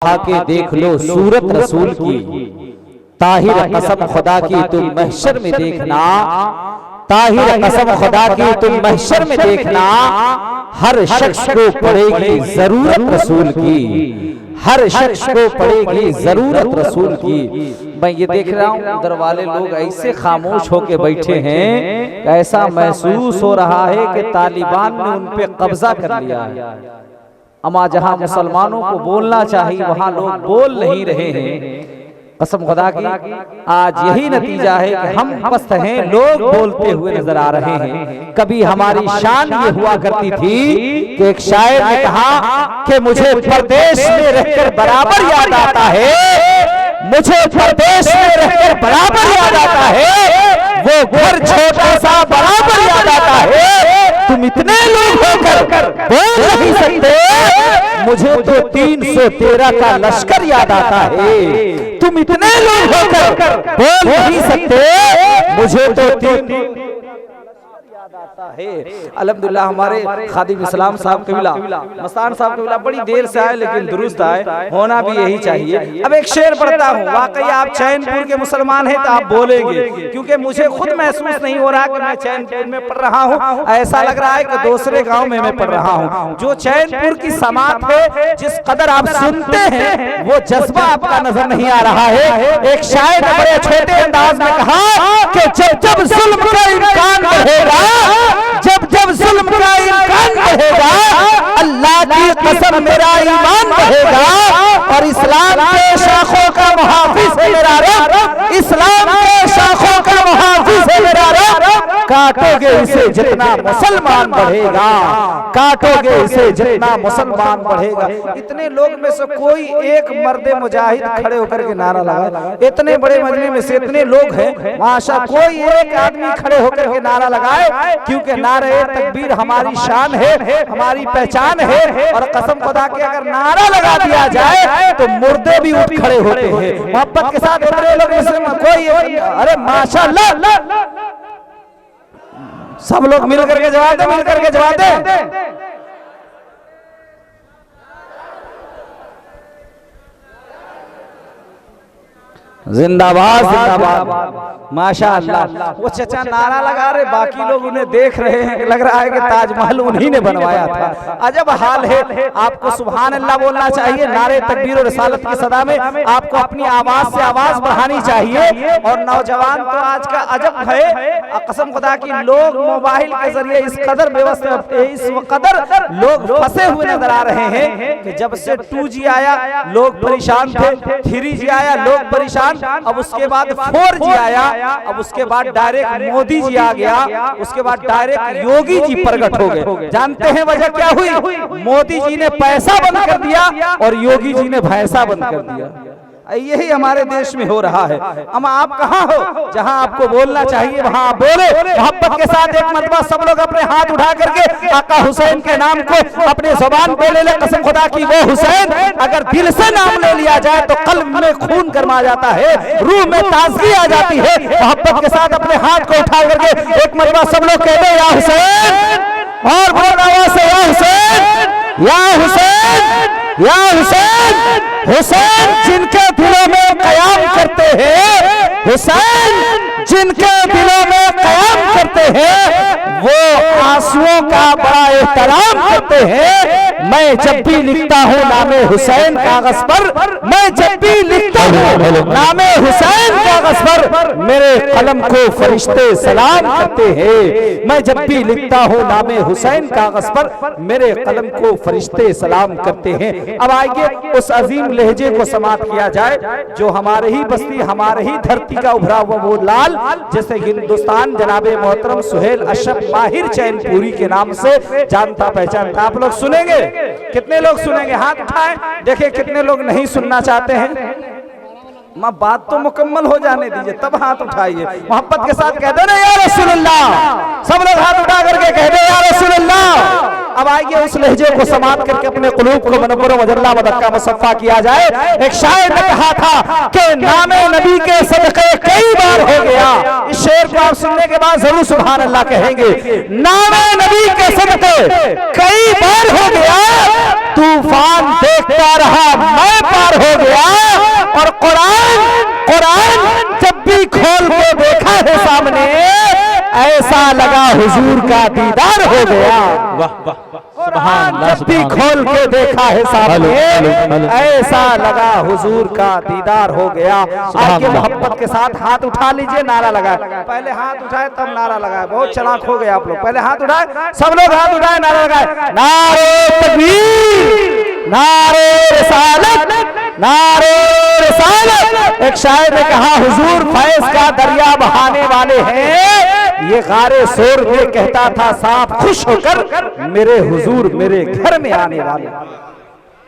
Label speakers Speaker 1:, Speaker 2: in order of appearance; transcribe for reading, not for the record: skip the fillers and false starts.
Speaker 1: के देख लो सूरत रसूल की, ताहिर कसम खुदा की तुम महशर में देखना, ताहिर कसम खुदा की तुम महशर में देखना, हर शख्स को पड़ेगी जरूरत रसूल की, हर शख्स को पड़ेगी जरूरत रसूल की। मैं ये देख रहा हूँ उधर वाले लोग ऐसे खामोश होके बैठे हैं, ऐसा महसूस हो रहा है कि तालिबान ने उन पे कब्जा कर लिया है। अमा जहां मुसलमानों को बोलना चाहिए वहां लोग बोल नहीं रहे हैं। कसम खुदा की आज यही नतीजा है कि हम पस्त हैं, लोग बोलते हुए नजर आ रहे हैं। कभी हमारी शान ये हुआ करती थी कि एक शायर ने कहा कि मुझे परदेश में रहकर बराबर याद आता है, मुझे परदेश में रहकर बराबर याद आता है, वो घर छोटा सा बराबर याद आता है। तुम इतने लोग होकर बोल नहीं सकते, मुझे तो 313 का लश्कर याद आता है। तुम इतने लोग होकर बोल नहीं सकते, मुझे तो 3 आता है। अल्हम्दुलिल्लाह हमारे खादिम इस्लाम साहब कबीला मस्तान साहब कबीला बड़ी देर से आए लेकिन दुरुस्त आए, होना भी यही चाहिए। अब एक शेर पढ़ता हूँ, वाकई आप चैनपुर के मुसलमान हैं तो आप बोलेंगे, क्योंकि मुझे खुद महसूस नहीं हो रहा कि मैं चैनपुर में पढ़ रहा हूँ, ऐसा लग रहा है कि दूसरे गाँव में मैं पढ़ रहा हूँ। जो चैनपुर की समात है, जिस कदर आप सुनते हैं वो जज्बा आपका नजर नहीं आ रहा है। एक शायर ने बड़े छोटे अंदाज में कहा कि जब जब जुल्म का इम्कान बढ़ेगा, जब जब जुल्म का इम्कान बढ़ेगा, अल्लाह की कसम मेरा ईमान बढ़ेगा, और इस्लाम के शाखों का मुहाफिज है मेरा रब, इस्लाम के शाखों का मुहाफिज है मेरा रब। काटोगे इसे जितना मुसलमान बढ़ेगा, काटोगे इसे जितना मुसलमान बढ़ेगा। इतने लोग में से कोई एक मर्दे मुजाहिद खड़े होकर के नारा लगाए, इतने बड़े मजमे में से इतने लोग हैं, माशा कोई एक आदमी खड़े होकर के नारा लगाए, क्योंकि नारे तकबीर हमारी शान है, हमारी पहचान है। और कसम खुदा के अगर नारा लगा दिया जाए तो मुर्दे भी उठ खड़े होते हैं मोहब्बत के साथ। इतने लोग में कोई, अरे माशाअल्लाह, सब लोग मिल करके जवाब दे, मिल करके जवाब दे। जिंदाबाद जिंदाबाद, माशाअल्लाह। वो चचा नारा लगा रहे, बाकी लोग उन्हें देख रहे हैं, लग रहा है कि ताजमहल उन्हीं ने बनवाया था। अजब हाल है। आपको सुभान अल्लाह बोलना चाहिए, नारे तकबीर और रिसालत की सदा में आपको अपनी आवाज से आवाज बढ़ानी चाहिए। और नौजवान तो आज का अजब है, कसम खुदा की लोग मोबाइल के जरिए इस कदर व्यवस्था, इस कदर लोग फंसे हुए नजर आ रहे हैं कि जब से 2G आया लोग परेशान थे, 3G आया लोग परेशान, अब उसके बाद 4G आया, अब उसके बाद डायरेक्ट मोदी जी आ गया, उसके बाद डायरेक्ट योगी जी प्रकट हो गए। जानते हैं वजह क्या हुई? मोदी जी ने पैसा बंद कर दिया और योगी जी ने भैंसा बंद कर दिया। यही हमारे देश में हो रहा है। अमा आप कहाँ हो? जहाँ आपको बोलना चाहिए वहाँ आप बोले। मोहब्बत के साथ एक मरतबा सब लोग अपने हाथ उठा करके आका हुसैन के नाम को अपने जुबान पे ले ले। कसम खुदा की वो हुसैन अगर दिल से नाम ले लिया जाए तो कल्ब में खून गरमा जाता है, रूह में ताजगी आ जाती है। मोहब्बत के साथ अपने हाथ को उठा करके एक मरतबा सब लोग कहते या हुसैन, और बोल आवाज से या हुसैन, या हुसैन, या हुसैन। हुसैन जिनके दिलों में कयाम करते हैं, हुसैन जिनके दिलों में कयाम करते हैं, वो आंसुओं का बड़ा एहतराम करते हैं। मैं जब भी लिखता हूँ नामे हुसैन कागज पर, मैं जब भी लिखता हूँ नामे हुसैन कागज पर, मेरे कलम को फरिश्ते सलाम करते हैं। मैं जब भी लिखता हूँ नामे हुसैन कागज पर, मेरे कलम को फरिश्ते सलाम करते हैं। अब आइए उस अजीम लहजे को समाप्त किया जाए जो हमारे ही बस्ती, हमारे ही धरती का उभरा हुआ वो लाल, जैसे हिंदुस्तान जनाबे मोहतरम सुहेल अशरफ माहिर चैनपुरी के नाम से जानता पहचानता। आप लोग सुनेंगे? कितने लोग सुनेंगे? हाथ उठाएं, देखिए कितने लोग नहीं सुनना चाहते हैं। माँ बात तो मुकम्मल हो जाने दीजिए तब हाथ उठाइए। मोहब्बत के साथ कह दो ना या रसूलुल्लाह, सब लोग हाथ उठा करके कह दो या रसूलुल्लाह। अब आइए उस लहजे को समाप्त करके अपने कुलूब को मनव्वर मजल्ला मदक्का मुसफ़ा किया जाए। एक शायर ने कहा था कि नामे नबी के सदक़े कई बार हो गया। इस शेर को आप सुनने के बाद जरूर सुभान अल्लाह कहेंगे। नामे नबी के सदक़े कई बार हो गया, तूफान देखता रहा मैं पार हो गया। और कुरान जब भी खोल के देखा है सामने, ऐसा लगा हुजूर का दीदार हो गया। वाह वाह, जब भी खोल के देखा है सामने, ऐसा लगा हुजूर का दीदार हो गया। आपके मोहब्बत के साथ हाथ उठा लीजिए, नारा लगाए। पहले हाथ उठाए तब नारा लगाए। बहुत चालाक हो गए आप लोग। पहले हाथ उठाए, सब लोग हाथ उठाए, नारा लगाए। नारे तकबीर, नारे रिसालत, नारे रिसालत। एक शायर ने कहा हुजूर फैज का दरिया बहाने वाले हैं। ये गारे शोर में कहता था सांप खुश होकर मेरे हुजूर मेरे घर में आने वाले।